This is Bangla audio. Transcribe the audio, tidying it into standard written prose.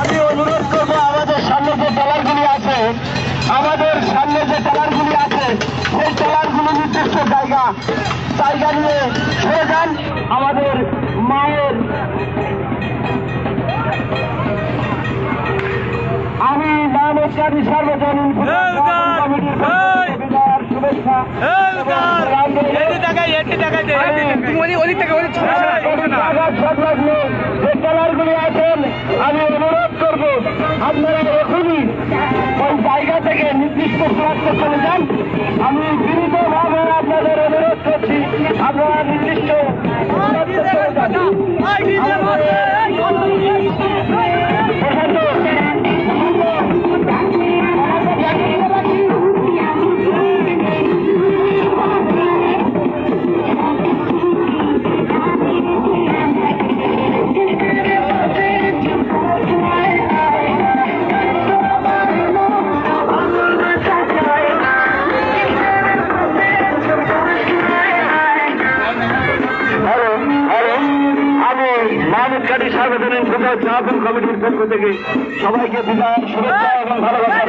আমি অনুরোধ করবো আমাদের সামনে যে ট্রলারগুলি আছে সেই ট্রলারগুলো নির্দিষ্ট জায়গা নিয়ে সরে যান। আমাদের মায়ের আমি মানবকারী সার্বজনীন কমিটির শুভেচ্ছা সংলগ্ন যে ট্রলারগুলি আছেন আমি অনুরোধ করব আপনারা এখনই ওই জায়গা থেকে নির্দিষ্ট দূরত্বে চলে যান। আমি বিনীতভাবে আপনাদের অনুরোধ করছি আপনারা নির্দিষ্ট দূরত্বে চলে যান। মানবকারী সার্বজনীন কমিটির পক্ষ থেকে সবাইকে বিদায় শুভেচ্ছা এবং ভালোবাসা।